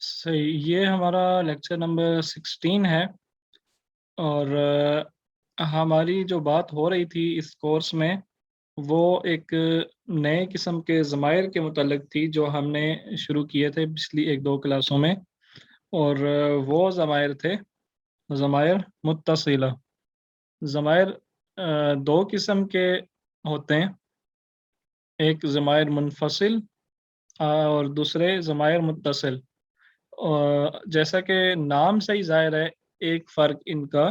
صحیح، یہ ہمارا لیکچر نمبر 16 ہے، اور ہماری جو بات ہو رہی تھی اس کورس میں وہ ایک نئے قسم کے ضمائر کے متعلق تھی جو ہم نے شروع کیے تھے پچھلی ایک دو کلاسوں میں، اور وہ ضمائر تھے ضمائر متصلہ۔ ضمائر دو قسم کے ہوتے ہیں، ایک ضمائر منفصل اور دوسرے ضمائر متصل۔ جیسا کہ نام سے ہی ظاہر ہے، ایک فرق ان کا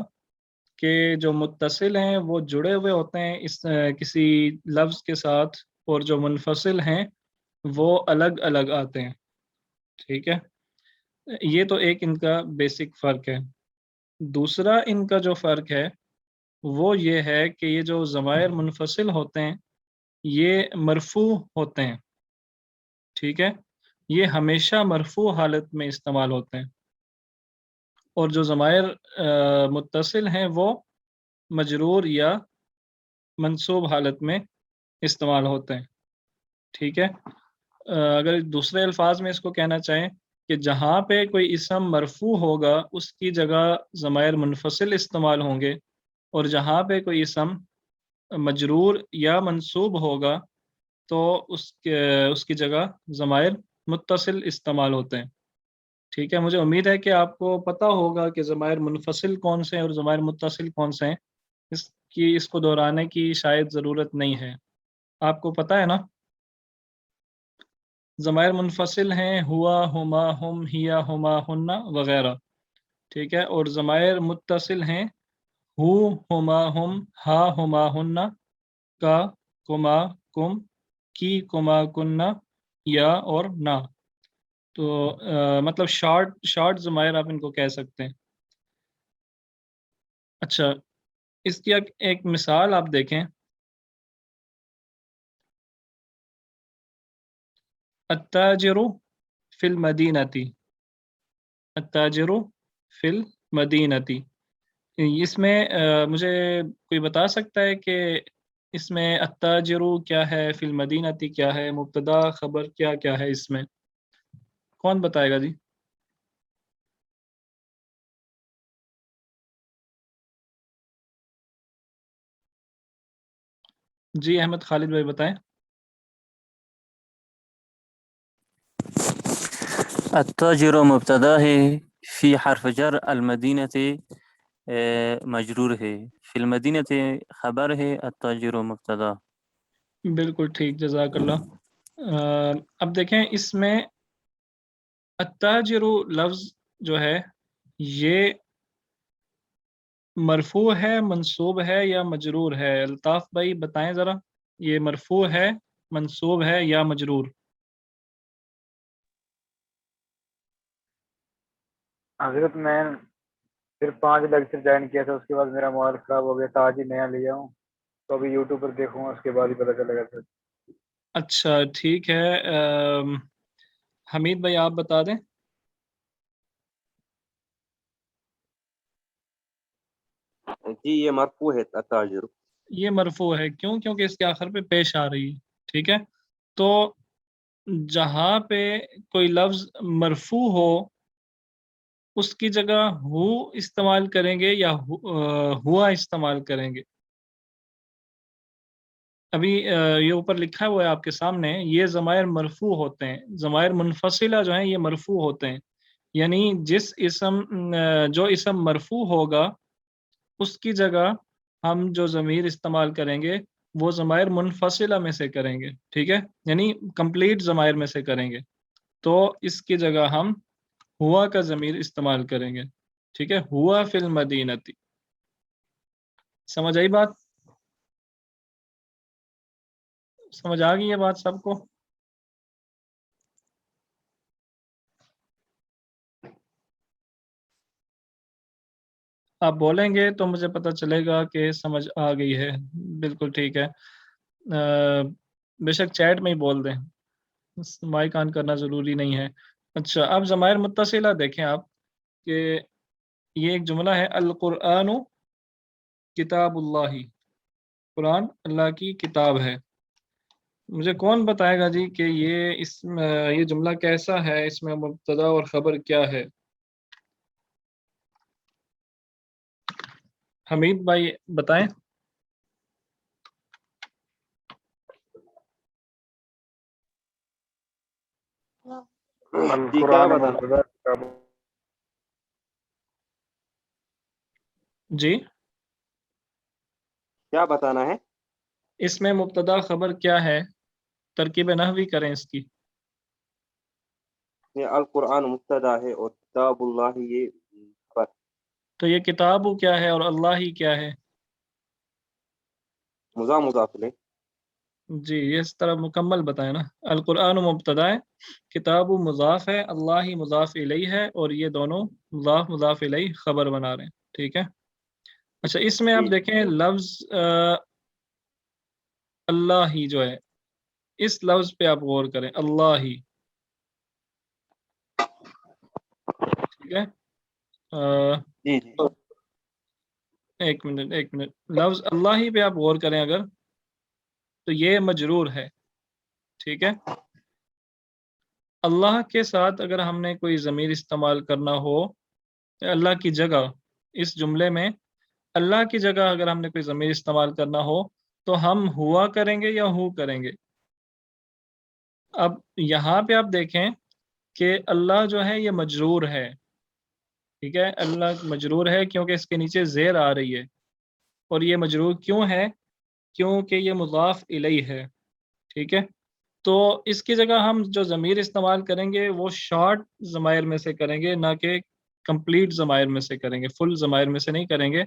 کہ جو متصل ہیں وہ جڑے ہوئے ہوتے ہیں اس کسی لفظ کے ساتھ، اور جو منفصل ہیں وہ الگ الگ آتے ہیں، ٹھیک ہے۔ یہ تو ایک ان کا بیسک فرق ہے۔ دوسرا ان کا جو فرق ہے وہ یہ ہے کہ یہ جو ضمائر منفصل ہوتے ہیں یہ مرفوع ہوتے ہیں، ٹھیک ہے، یہ ہمیشہ مرفوع حالت میں استعمال ہوتے ہیں، اور جو ضمائر متصل ہیں وہ مجرور یا منصوب حالت میں استعمال ہوتے ہیں، ٹھیک ہے۔ اگر دوسرے الفاظ میں اس کو کہنا چاہیں کہ جہاں پہ کوئی اسم مرفوع ہوگا اس کی جگہ ضمائر منفصل استعمال ہوں گے، اور جہاں پہ کوئی اسم مجرور یا منصوب ہوگا تو اس کی جگہ ضمائر متصل استعمال ہوتے ہیں، ٹھیک ہے۔ مجھے امید ہے کہ آپ کو پتہ ہوگا کہ ضمائر منفصل کون سے ہیں اور ضمائر متصل کون سے ہیں، اس کو دہرانے کی شاید ضرورت نہیں ہے، آپ کو پتہ ہے نا۔ ضمائر منفصل ہیں ہوا، ہما، ہم، ہیا، ہما، ہننا وغیرہ، ٹھیک ہے، اور ضمائر متصل ہیں ہو، ہما، ہم، ہا، ہما، ہننا، کا، کما، کم، کی، کما، کننا، یا اور نا۔ تو مطلب شارٹ ضمائر آپ ان کو کہہ سکتے ہیں۔ اچھا، اس کی ایک مثال آپ دیکھیں، التاجر فی المدینتی، التاجر فی المدینتی، اس میں مجھے کوئی بتا سکتا ہے کہ اس میں التاجر کیا ہے، فی المدینتی کیا ہے، مبتدا خبر کیا کیا ہے اس میں؟ کون بتائے گا جی؟ جی احمد خالد بھائی بتائیں۔ التاجر مبتدا ہے، فی حرف جر المدینہ مجرور ہے، فی المدینہ خبر ہے، التاجر مبتدا۔ بالکل ٹھیک، جزاک اللہ۔ اب دیکھیں اس میں التاجر لفظ جو ہے یہ مرفوع ہے، منصوب ہے یا مجرور ہے؟ الطاف بھائی بتائیں ذرا، یہ مرفوع ہے، منصوب ہے یا مجرور؟ حضرت میں صرف 5 لیکچر جوائن کیا تھا، اس کے بعد میرا موبائل خراب ہو گیا تھا، آج ہی نیا لیا ہوں، تو ابھی یوٹیوب پر دیکھوں گا، اس کے بعد ہی پتہ چلے گا سر۔ اچھا ٹھیک ہے، حمید بھائی آپ بتا دیں۔ جی یہ مرفوع ہے التاجر۔ یہ مرفوع ہے، کیوں؟ کیونکہ اس کے آخر پہ پیش آ رہی ہے، ٹھیک ہے۔ تو جہاں پہ کوئی لفظ مرفوع ہو اس کی جگہ ہو استعمال کریں گے یا ہوا استعمال کریں گے؟ ابھی یہ اوپر لکھا ہوا ہے آپ کے سامنے، یہ ضمائر مرفوع ہوتے ہیں، ضمائر منفصلہ جو ہیں یہ مرفوع ہوتے ہیں، یعنی جو اسم مرفوع ہوگا اس کی جگہ ہم جو ضمیر استعمال کریں گے وہ ضمائر منفصلہ میں سے کریں گے، ٹھیک ہے، یعنی کمپلیٹ ضمائر میں سے کریں گے، تو اس کی جگہ ہم ہوا کا ضمیر استعمال کریں گے، ٹھیک ہے، ہوا فی المدینتی۔ سمجھ آئی بات؟ سمجھ آ گئی یہ بات سب کو؟ آپ بولیں گے تو مجھے پتہ چلے گا کہ سمجھ آ گئی ہے۔ بالکل ٹھیک ہے، بے شک چیٹ میں ہی بول دیں، مائک آن کرنا ضروری نہیں ہے۔ اچھا، اب ضمائر متصلہ دیکھیں آپ، کہ یہ ایک جملہ ہے، القرآن کتاب اللہ، قرآن اللہ کی کتاب ہے۔ مجھے کون بتائے گا جی کہ یہ جملہ کیسا ہے، اس میں مبتدا اور خبر کیا ہے؟ حمید بھائی بتائیں۔ جی کیا القرآن بتانا مبتدا کتاب جی کیا بتانا ہے؟ اس میں مبتدا خبر کیا ہے، ترکیب نحوی کریں اس کی۔ یہ القرآن مبتدا ہے اور کتاب اللہ یہ خبر۔ تو یہ کتاب کیا ہے اور اللہ ہی کیا ہے؟ مضاف الیہ۔ جی یہ اس طرح مکمل بتائیں نا۔ القرآن مبتدا ہے، کتاب مضاف ہے، اللہ ہی مضاف الیہ ہے، اور یہ دونوں مضاف الیہ خبر بنا رہے ہیں، ٹھیک ہے۔ اچھا اس میں آپ جی دیکھیں لفظ اللہ ہی جو ہے، اس لفظ پہ آپ غور کریں، اللہ ہی، ٹھیک ہے۔ جی جی ایک منٹ لفظ اللہ ہی پہ آپ غور کریں اگر، تو یہ مجرور ہے، ٹھیک ہے۔ اللہ کے ساتھ اگر ہم نے کوئی ضمیر استعمال کرنا ہو، اللہ کی جگہ، اس جملے میں اللہ کی جگہ اگر ہم نے کوئی ضمیر استعمال کرنا ہو تو ہم ہوا کریں گے یا ہو کریں گے؟ اب یہاں پہ آپ دیکھیں کہ اللہ جو ہے یہ مجرور ہے، ٹھیک ہے، اللہ مجرور ہے کیونکہ اس کے نیچے زیر آ رہی ہے، اور یہ مجرور کیوں ہے؟ کیونکہ یہ مضاف الیہ ہے، ٹھیک ہے۔ تو اس کی جگہ ہم جو ضمیر استعمال کریں گے وہ شارٹ ضمائر میں سے کریں گے، نہ کہ کمپلیٹ ضمائر میں سے کریں گے، فل ضمائر میں سے نہیں کریں گے،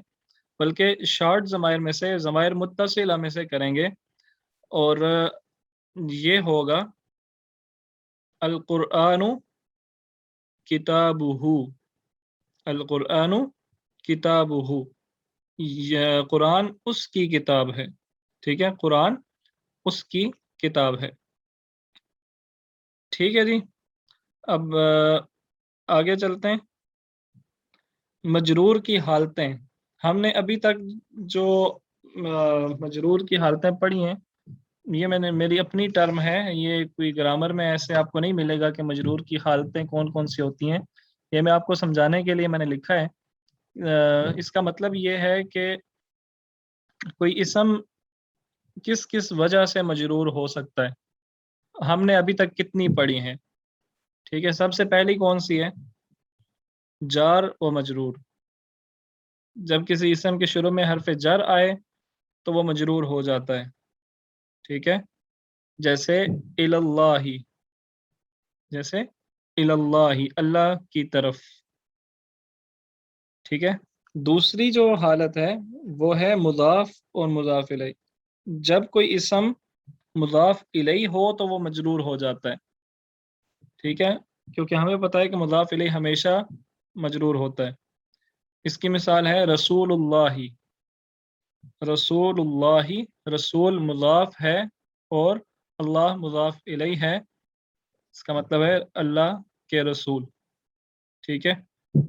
بلکہ شارٹ ضمائر میں سے، ضمائر متصلہ میں سے کریں گے، اور یہ ہوگا القرآن کتابہ، القرآن کتابہ، یہ قرآن اس کی کتاب ہے، ٹھیک ہے، قرآن اس کی کتاب ہے، ٹھیک ہے جی۔ اب آگے چلتے ہیں، مجرور کی حالتیں۔ ہم نے ابھی تک جو مجرور کی حالتیں پڑھی ہیں، یہ میری اپنی ٹرم ہے، یہ کوئی گرامر میں ایسے آپ کو نہیں ملے گا کہ مجرور کی حالتیں کون کون سی ہوتی ہیں، یہ میں آپ کو سمجھانے کے لیے میں نے لکھا ہے۔ اس کا مطلب یہ ہے کہ کوئی اسم کس کس وجہ سے مجرور ہو سکتا ہے، ہم نے ابھی تک کتنی پڑھی ہیں، ٹھیک ہے۔ سب سے پہلی کون سی ہے؟ جار و مجرور، جب کسی اسم کے شروع میں حرف جر آئے تو وہ مجرور ہو جاتا ہے، ٹھیک ہے، جیسے اللہ، جیسے اللہ، اللہ کی طرف، ٹھیک ہے۔ دوسری جو حالت ہے وہ ہے مضاف اور مضاف الیہ، جب کوئی اسم مضاف الیہ ہو تو وہ مجرور ہو جاتا ہے، ٹھیک ہے، کیونکہ ہمیں پتہ ہے کہ مضاف الیہ ہمیشہ مجرور ہوتا ہے۔ اس کی مثال ہے رسول اللہ، رسول اللہ، رسول مضاف ہے اور اللہ مضاف الیہ ہے، اس کا مطلب ہے اللہ کے رسول، ٹھیک ہے۔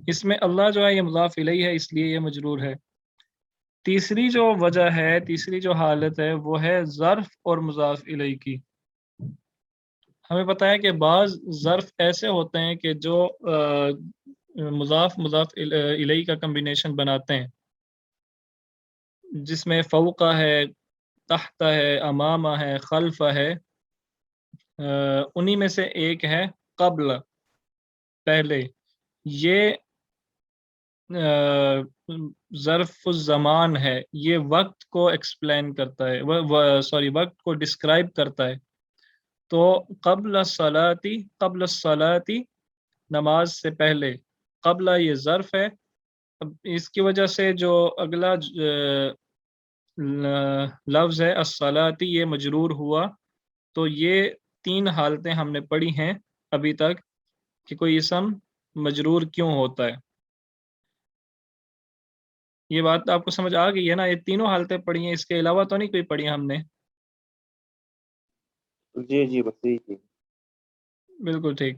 اس میں اللہ جو ہے یہ مضاف الیہ ہے، اس لیے یہ مجرور ہے۔ تیسری جو وجہ ہے، تیسری جو حالت ہے وہ ہے ظرف اور مضاف الیہ کی۔ ہمیں پتہ ہے کہ بعض ظرف ایسے ہوتے ہیں کہ جو مضاف الیہ کا کمبینیشن بناتے ہیں، جس میں فوقہ ہے، تحت ہے، امامہ ہے، خلف ہے، انہی میں سے ایک ہے قبل، پہلے۔ یہ ظرف الزمان ہے، یہ وقت کو ایکسپلین کرتا ہے، وقت کو ڈسکرائب کرتا ہے۔ تو قبل الصلاۃ، قبل الصلاۃ، نماز سے پہلے، قبل یہ ظرف ہے، اب اس کی وجہ سے جو اگلا لفظ ہے الصلاۃ، یہ مجرور ہوا۔ تو یہ تین حالتیں ہم نے پڑھی ہیں ابھی تک کہ کوئی اسم مجرور کیوں ہوتا ہے۔ یہ بات آپ کو سمجھ آ گئی ہے نا؟ یہ تینوں حالتیں پڑھی ہیں، اس کے علاوہ تو نہیں کوئی پڑھی ہم نے؟ جی جی بس یہی تھی۔ بالکل ٹھیک۔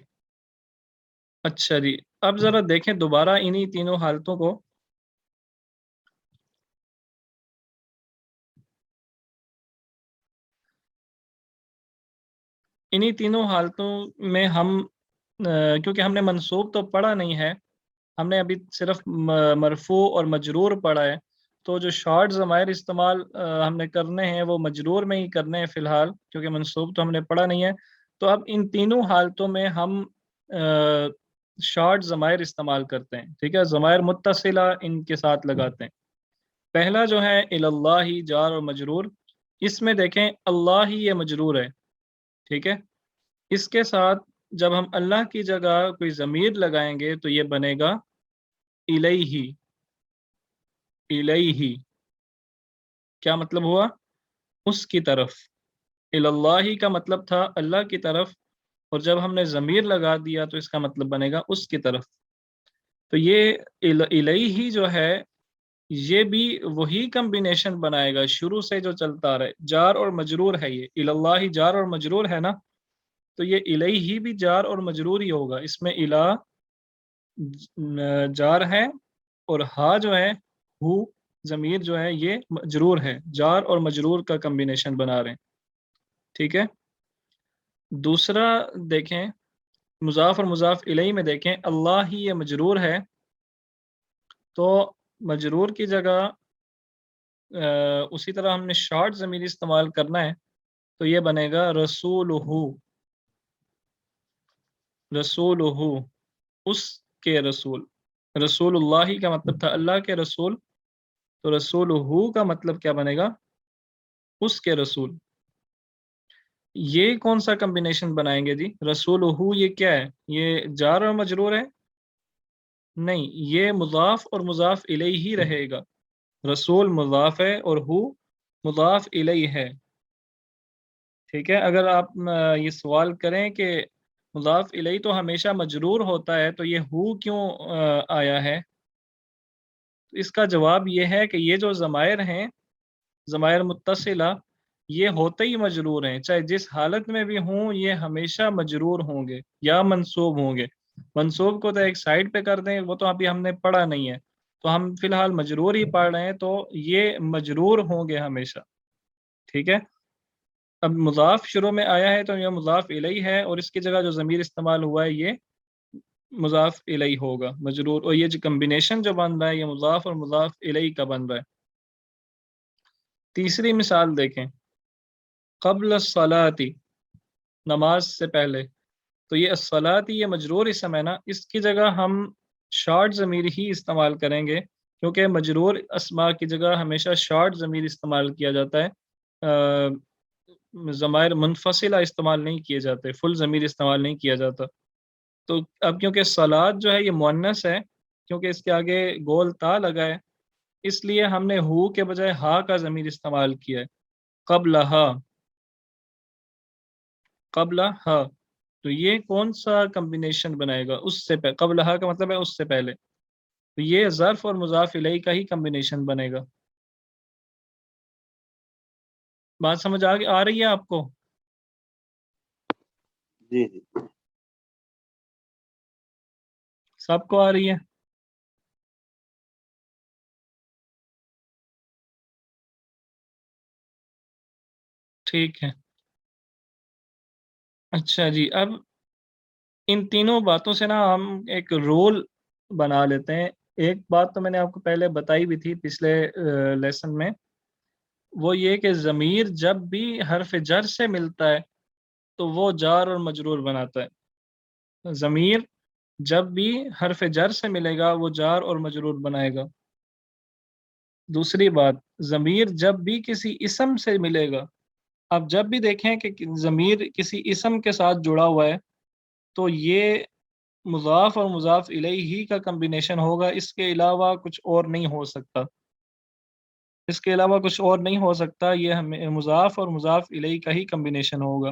اچھا جی، اب ذرا دیکھیں دوبارہ انہی تینوں حالتوں کو۔ انہی تینوں حالتوں میں ہم کیونکہ ہم نے منصوب تو پڑھا نہیں ہے، ہم نے ابھی صرف مرفوع اور مجرور پڑھا ہے، تو جو شارٹ ضمائر استعمال ہم نے کرنے ہیں وہ مجرور میں ہی کرنے ہیں فی الحال، کیونکہ منصوب تو ہم نے پڑھا نہیں ہے۔ تو اب ان تینوں حالتوں میں ہم شارٹ ضمائر استعمال کرتے ہیں، ٹھیک ہے، ضمائر متصلہ ان کے ساتھ لگاتے ہیں۔ پہلا جو ہے اللہ جار اور مجرور، اس میں دیکھیں اللہ ہی یہ مجرور ہے، ٹھیک ہے، اس کے ساتھ جب ہم اللہ کی جگہ کوئی ضمیر لگائیں گے تو یہ بنے گا الیہ، الیہ کیا مطلب ہوا؟ اس کی طرف، اللہ کا مطلب تھا اللہ کی طرف، اور جب ہم نے ضمیر لگا دیا تو اس کا مطلب بنے گا اس کی طرف۔ تو یہ الیہ جو ہے یہ بھی وہی کمبینیشن بنائے گا شروع سے جو چلتا آ رہا ہے، جار اور مجرور ہے، یہ اللہ جار اور مجرور ہے نا، تو یہ الیہ بھی جار اور مجرور ہی ہوگا، اس میں الہ جار ہے اور ہا جو ہے ہو ضمیر جو ہے یہ مجرور ہے، جار اور مجرور کا کمبینیشن بنا رہے ہیں، ٹھیک ہے۔ دوسرا دیکھیں مضاف اور مضاف الیہ میں دیکھیں اللہ ہی یہ مجرور ہے، تو مجرور کی جگہ اسی طرح ہم نے شارٹ ضمیر استعمال کرنا ہے، تو یہ بنے گا رسولہ، رسولہ اس کے رسول، رسول اللہ کا مطلب تھا اللہ کے رسول، تو رسولہ کا مطلب کیا بنے گا؟ اس کے رسول۔ یہ کون سا کمبینیشن بنائیں گے جی؟ رسولہ یہ کیا ہے؟ یہ جار اور مجرور ہے؟ نہیں، یہ مضاف اور مضاف الیہ ہی رہے گا، رسول مضاف ہے اور ہو مضاف الیہ ہے، ٹھیک ہے۔ اگر آپ یہ سوال کریں کہ مضاف الیہ تو ہمیشہ مجرور ہوتا ہے تو یہ ہو کیوں آیا ہے، تو اس کا جواب یہ ہے کہ یہ جو ضمائر ہیں، ضمائر متصلہ، یہ ہوتے ہی مجرور ہیں، چاہے جس حالت میں بھی ہوں یہ ہمیشہ مجرور ہوں گے یا منصوب ہوں گے۔ منصوب کو تو ایک سائڈ پہ کر دیں، وہ تو ابھی ہم نے پڑھا نہیں ہے، تو ہم فی الحال مجرور ہی پڑھ رہے ہیں، تو یہ مجرور ہوں گے ہمیشہ، ٹھیک ہے۔ اب مضاف شروع میں آیا ہے تو یہ مضاف الیہ ہے، اور اس کی جگہ جو ضمیر استعمال ہوا ہے یہ مضاف الیہ ہوگا مجرور، اور یہ جو کمبینیشن جو بن رہا ہے یہ مضاف اور مضاف الیہ کا بن رہا ہے۔ تیسری مثال دیکھیں، قبل الصلاۃ، نماز سے پہلے، تو یہ الصلاۃ یہ مجرور اسم ہے نا، اس کی جگہ ہم شارٹ ضمیر ہی استعمال کریں گے، کیونکہ مجرور اسماء کی جگہ ہمیشہ شارٹ ضمیر استعمال کیا جاتا ہے، ضمائر منفصلہ استعمال نہیں کیے جاتے، فل ضمیر استعمال نہیں کیا جاتا۔ تو اب کیونکہ صلاۃ جو ہے یہ مؤنث ہے، کیونکہ اس کے آگے گول تا لگا ہے، اس لیے ہم نے ہو کے بجائے ہا کا ضمیر استعمال کیا ہے، قبلہا، قبلہا، تو یہ کون سا کمبینیشن بنائے گا؟ اس سے پہلے، قبلہا کا مطلب ہے اس سے پہلے، تو یہ ظرف اور مضاف الیہ کا ہی کمبینیشن بنے گا۔ بات سمجھ آ رہی ہے آپ کو؟ جی جی سب کو آ رہی ہے؟ ٹھیک ہے، اچھا جی، اب ان تینوں باتوں سے نا ہم ایک رول بنا لیتے ہیں۔ ایک بات تو میں نے آپ کو پہلے بتائی بھی تھی پچھلے لیسن میں، وہ یہ کہ ضمیر جب بھی حرف جر سے ملتا ہے تو وہ جار اور مجرور بناتا ہے، ضمیر جب بھی حرف جر سے ملے گا وہ جار اور مجرور بنائے گا۔ دوسری بات، ضمیر جب بھی کسی اسم سے ملے گا، آپ جب بھی دیکھیں کہ ضمیر کسی اسم کے ساتھ جڑا ہوا ہے تو یہ مضاف اور مضاف الیہ ہی کا کمبینیشن ہوگا، اس کے علاوہ کچھ اور نہیں ہو سکتا، اس کے علاوہ کچھ اور نہیں ہو سکتا، یہ ہمیں مضاف اور مضاف الیہ کا ہی کمبینیشن ہوگا۔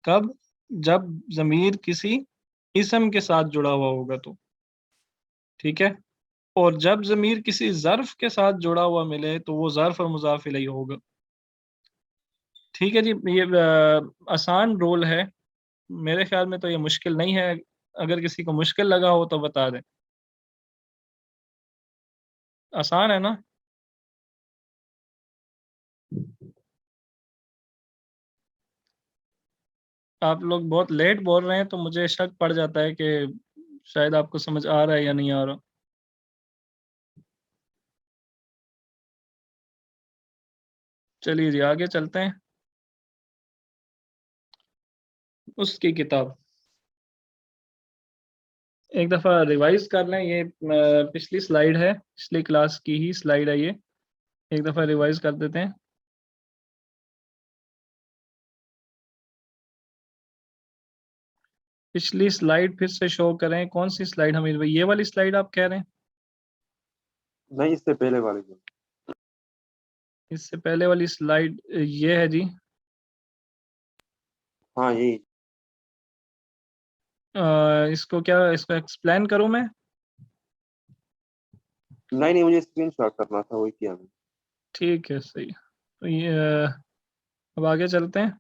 کب؟ جب ضمیر کسی اسم کے ساتھ جڑا ہوا ہوگا تو، ٹھیک ہے، اور جب ضمیر کسی ظرف کے ساتھ جڑا ہوا ملے تو وہ ظرف اور مضاف الیہ ہوگا، ٹھیک ہے جی۔ یہ آسان رول ہے، میرے خیال میں تو یہ مشکل نہیں ہے، اگر کسی کو مشکل لگا ہو تو بتا دیں۔ آسان ہے نا؟ آپ لوگ بہت لیٹ بول رہے ہیں تو مجھے شک پڑ جاتا ہے کہ شاید آپ کو سمجھ آ رہا ہے یا نہیں آ رہا. چلیے جی آگے چلتے ہیں. اس کی کتاب ایک دفعہ ریوائز کر لیں. یہ پچھلی سلائیڈ ہے، پچھلی کلاس کی ہی سلائیڈ ہے. یہ ایک دفعہ ریوائز کر دیتے ہیں. پچھلی سلائیڈ پھر سے شو کریں. کون سی سلائیڈ حمید بھائی؟ یہ والی سلائیڈ آپ کہہ رہے ہیں؟ نہیں، اس سے پہلے والے جو اس سے پہلے والی سلائیڈ یہ ہے جی. ہاں یہی. اس کو ایکسپلین کروں میں؟ نہیں مجھے اسکرین شاٹ کرنا تھا، وہی کیا میں. ٹھیک ہے صحیح. تو یہ اب آگے چلتے ہیں.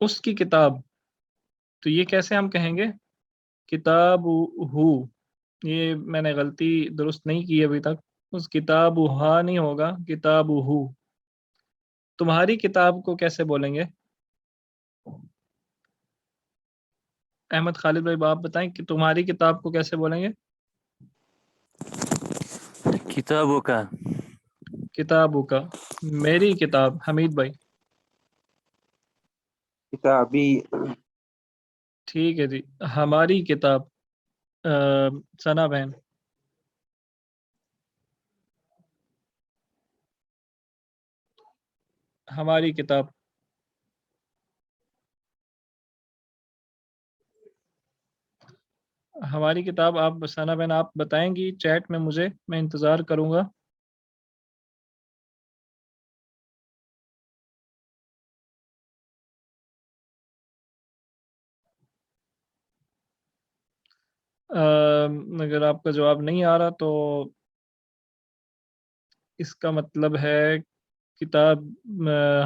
اس کی کتاب، تو یہ کیسے ہم کہیں گے؟ کتاب ہو، یہ میں نے غلطی درست نہیں کی ابھی تک. اس کتاب ہا نہیں ہوگا، کتاب ہو. تمہاری کتاب کو کیسے بولیں گے؟ احمد خالد بھائی آپ بتائیں کہ تمہاری کتاب کو کیسے بولیں گے؟ کتابوں کا. کتابوں کا. میری کتاب حمید بھائی. کتابی. ٹھیک ہے جی. ہماری کتاب ثنا بہن. ہماری کتاب. ہماری کتاب آپ ثنا بہن آپ بتائیں گی چیٹ میں مجھے، میں انتظار کروں گا. اگر آپ کا جواب نہیں آ رہا تو اس کا مطلب ہے کتاب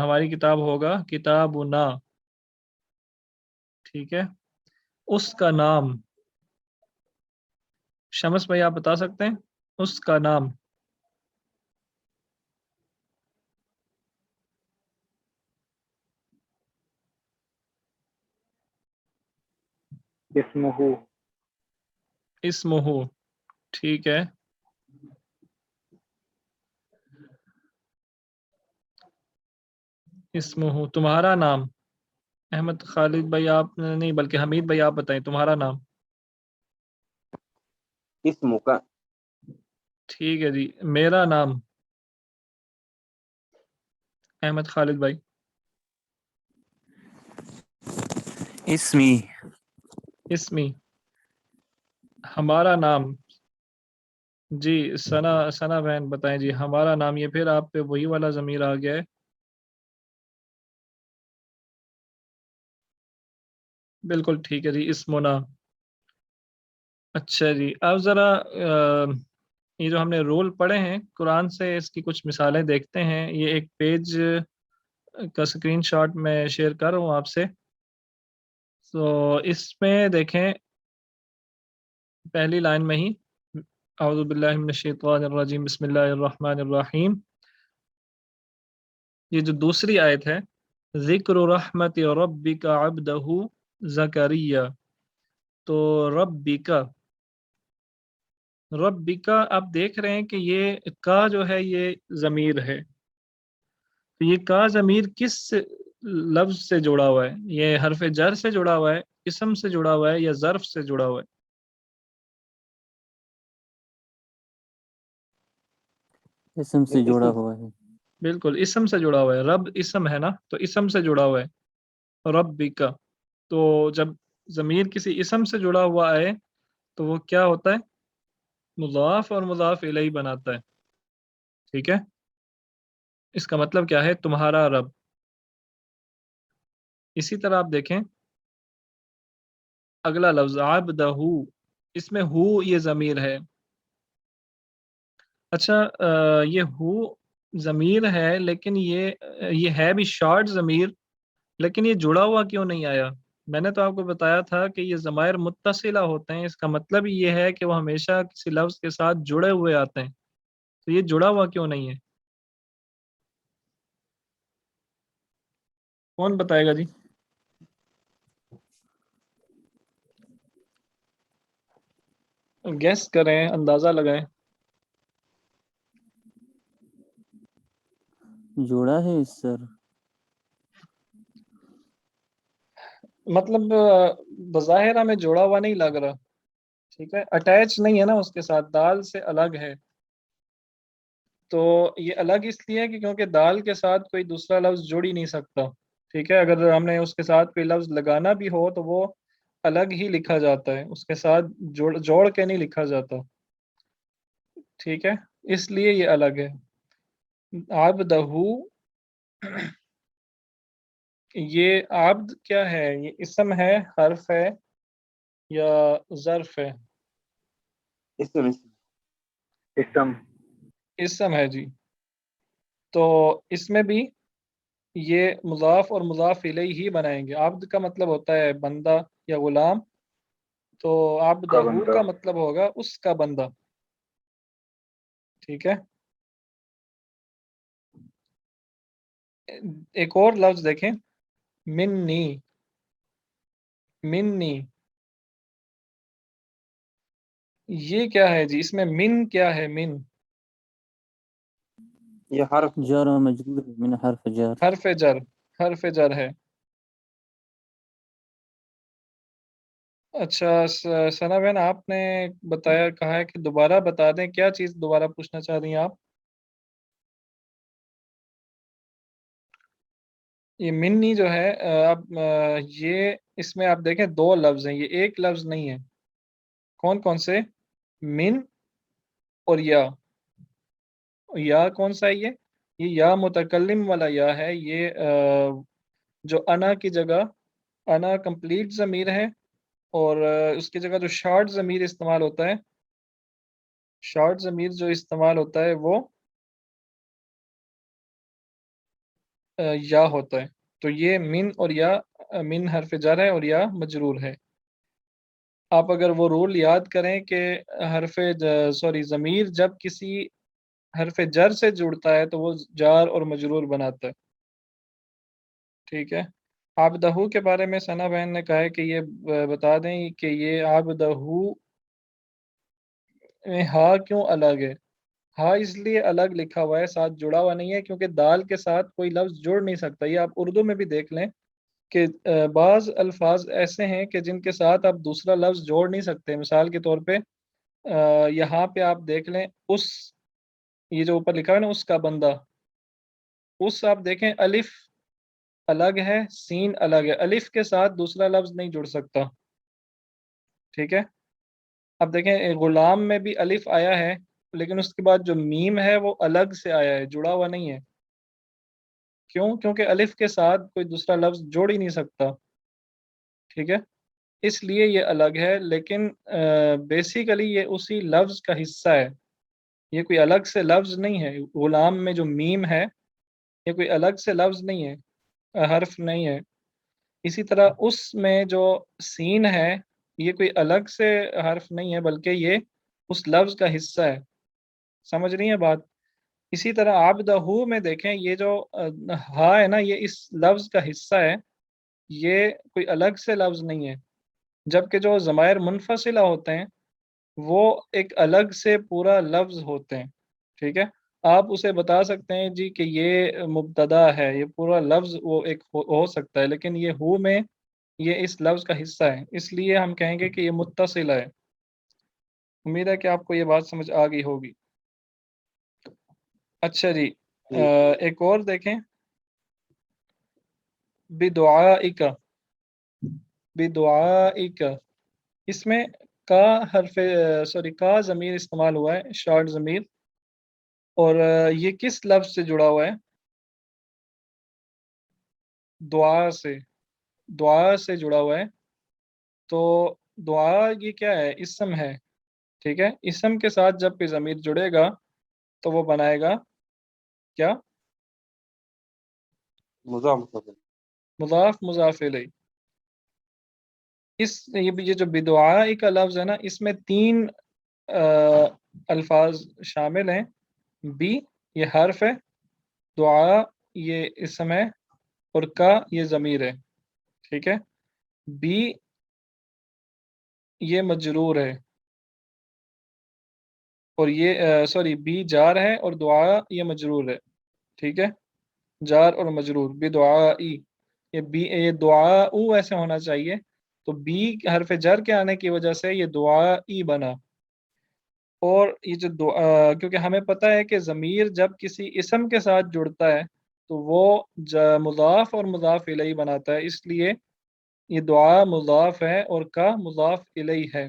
ہماری کتاب ہوگا کتابنا. ٹھیک ہے. اس کا نام، شمس بھائی آپ بتا سکتے ہیں اس کا نام؟ اسمہ. اسمہ. ٹھیک ہے. اسمہ تمہارا نام. احمد خالد بھائی آپ نہیں بلکہ حمید بھائی آپ بتائیں تمہارا نام. اسم کا. ٹھیک ہے جی. میرا نام. احمد خالد بھائی. اسمی. اسمی. ہمارا نام. جی ثنا بہن بتائیں جی. ہمارا نام، یہ پھر آپ پہ وہی والا ضمیر آ گیا ہے. بالکل ٹھیک ہے جی. اسمنا. اچھا جی. اب ذرا یہ جو ہم نے رول پڑھے ہیں قرآن سے، اس کی کچھ مثالیں دیکھتے ہیں. یہ ایک پیج کا اسکرین شاٹ میں شیئر کر رہا ہوں آپ سے. تو اس میں دیکھیں پہلی لائن میں ہی اعوذ باللہ من الشیطان الرجیم بسم اللہ الرحمن الرحیم. یہ جو دوسری آیت ہے، ذکر رحمت ربک عبدہ زکریا. تو ربک آپ دیکھ رہے ہیں کہ یہ کا جو ہے یہ ضمیر ہے. تو یہ کا ضمیر کس لفظ سے جڑا ہوا ہے؟ یہ حرف جر سے جڑا ہوا ہے، اسم سے جڑا ہوا ہے، یا ظرف سے جڑا ہوا ہے؟ اسم سے جڑا ہوا ہے. بالکل اسم سے جڑا ہوا ہے. رب اسم ہے نا، تو اسم سے جڑا ہوا ہے ربک. تو جب ضمیر کسی اسم سے جڑا ہوا ہے تو وہ کیا ہوتا ہے؟ مضاف اور مضاف الیہ بناتا ہے. ٹھیک ہے. اس کا مطلب کیا ہے؟ تمہارا رب. اسی طرح آپ دیکھیں اگلا لفظ عبدہ. اس میں ہو یہ ضمیر ہے. اچھا یہ ہو ضمیر ہے لیکن یہ ہے بھی شارٹ ضمیر، لیکن یہ جڑا ہوا کیوں نہیں آیا؟ میں نے تو آپ کو بتایا تھا کہ یہ ضمائر متصلہ ہوتے ہیں. اس کا مطلب یہ ہے کہ وہ ہمیشہ کسی لفظ کے ساتھ جڑے ہوئے آتے ہیں. تو یہ جڑا ہوا کیوں نہیں ہے؟ کون بتائے گا جی؟ گیس کریں، اندازہ لگائیں. جوڑا ہے سر. مطلب بظاہر ہمیں جوڑا ہوا نہیں لگ رہا. ٹھیک ہے، اٹیچ نہیں ہے نا اس کے ساتھ، دال سے الگ ہے. تو یہ الگ اس لیے کہ کیونکہ دال کے ساتھ کوئی دوسرا لفظ جوڑ ہی نہیں سکتا. ٹھیک ہے، اگر ہم نے اس کے ساتھ کوئی لفظ لگانا بھی ہو تو وہ الگ ہی لکھا جاتا ہے، اس کے ساتھ جوڑ کے نہیں لکھا جاتا. ٹھیک ہے، اس لیے یہ الگ ہے. عبدہ، یہ عبد کیا ہے؟ یہ اسم ہے، حرف ہے یا ظرف ہے؟ اسم اسم اسم ہے جی. تو اس میں بھی یہ مضاف اور مضاف الیہ ہی بنائیں گے. عبد کا مطلب ہوتا ہے بندہ یا غلام، تو عبدہ کا بندہ. کا مطلب ہوگا اس کا بندہ. ٹھیک ہے، ایک اور لفظ دیکھیں، منی. منی یہ کیا ہے جی؟ اس میں من کیا ہے؟ من یہ حرف جار و مجرور من حرف جار. حرف جر، حرف جر ہے. اچھا ثنا بہن، آپ نے بتایا، کہا ہے کہ دوبارہ بتا دیں، کیا چیز دوبارہ پوچھنا چاہ رہی ہیں آپ؟ یہ منی جو ہے، اب یہ اس میں آپ دیکھیں دو لفظ ہیں، یہ ایک لفظ نہیں ہے. کون کون سے؟ من اور یا. یا کون سا ہے یہ یا متکلم والا یا ہے. یہ جو انا کی جگہ، انا کمپلیٹ ضمیر ہے، اور اس کی جگہ جو شارٹ ضمیر استعمال ہوتا ہے، شارٹ ضمیر جو استعمال ہوتا ہے وہ یا ہوتا ہے. تو یہ من اور یا، من حرف جر ہے اور یا مجرور ہے. آپ اگر وہ رول یاد کریں کہ ضمیر جب کسی حرف جر سے جڑتا ہے تو وہ جار اور مجرور بناتا ہے. ٹھیک ہے، عبدہ کے بارے میں ثنا بہن نے کہا ہے کہ یہ بتا دیں کہ یہ عبدہ میں ہا کیوں الگ ہے؟ ہا اس لیے الگ لکھا ہوا ہے، ساتھ جڑا ہوا نہیں ہے، کیونکہ دال کے ساتھ کوئی لفظ جڑ نہیں سکتا. یہ آپ اردو میں بھی دیکھ لیں کہ بعض الفاظ ایسے ہیں کہ جن کے ساتھ آپ دوسرا لفظ جوڑ نہیں سکتے. مثال کے طور پہ یہاں پہ آپ دیکھ لیں، اس، یہ جو اوپر لکھا ہے نا، اس کا بندہ، اس آپ دیکھیں الف الگ ہے، سین الگ ہے، الف کے ساتھ دوسرا لفظ نہیں جڑ سکتا. ٹھیک ہے، اب دیکھیں غلام میں بھی الف آیا ہے، لیکن اس کے بعد جو میم ہے وہ الگ سے آیا ہے، جڑا ہوا نہیں ہے. کیوں؟ کیونکہ الف کے ساتھ کوئی دوسرا لفظ جوڑ ہی نہیں سکتا. ٹھیک ہے، اس لیے یہ الگ ہے، لیکن بیسیکلی یہ اسی لفظ کا حصہ ہے. یہ کوئی الگ سے لفظ نہیں ہے. غلام میں جو میم ہے یہ کوئی الگ سے لفظ نہیں ہے، حرف نہیں ہے. اسی طرح اس میں جو سین ہے یہ کوئی الگ سے حرف نہیں ہے، بلکہ یہ اس لفظ کا حصہ ہے. سمجھ رہی ہیں بات؟ اسی طرح عبدہ میں دیکھیں، یہ جو ہا ہے نا، یہ اس لفظ کا حصہ ہے، یہ کوئی الگ سے لفظ نہیں ہے. جبکہ جو ضمائر منفصلہ ہوتے ہیں وہ ایک الگ سے پورا لفظ ہوتے ہیں. ٹھیک ہے، آپ اسے بتا سکتے ہیں جی کہ یہ مبتدا ہے، یہ پورا لفظ وہ ایک ہو سکتا ہے، لیکن یہ ہو میں یہ اس لفظ کا حصہ ہے، اس لیے ہم کہیں گے کہ یہ متصل ہے. امید ہے کہ آپ کو یہ بات سمجھ آ گئی ہوگی. اچھا جی، ایک اور دیکھیں، بدعائک. بدعائک، اس میں کا حرف کا ضمیر استعمال ہوا ہے، شارٹ ضمیر، اور یہ کس لفظ سے جڑا ہوا ہے؟ دعا سے. دعا سے جڑا ہوا ہے. تو دعا یہ کیا ہے؟ اسم ہے. ٹھیک ہے، اسم کے ساتھ جب کوئی ضمیر جڑے گا تو وہ بنائے گا کیا؟ مضاف مضاف الیہ. یہ جو بدعاء کا لفظ ہے نا، اس میں تین الفاظ شامل ہیں. بی یہ حرف ہے، دعا یہ اسم ہے، اور کا یہ ضمیر ہے، ٹھیک ہے. بی یہ مجرور ہے، اور یہ سوری بی جار ہے اور دعا یہ مجرور ہے، ٹھیک ہے. جار اور مجرور بدعائی، یہ بی یہ دعا ایسے ہونا چاہیے، تو بی حرف جر کے آنے کی وجہ سے یہ دعائی بنا. اور یہ جو کیونکہ ہمیں پتہ ہے کہ ضمیر جب کسی اسم کے ساتھ جڑتا ہے تو وہ مضاف اور مضاف الیہ بناتا ہے، اس لیے یہ دعا مضاف ہے اور کا مضاف الیہ ہے.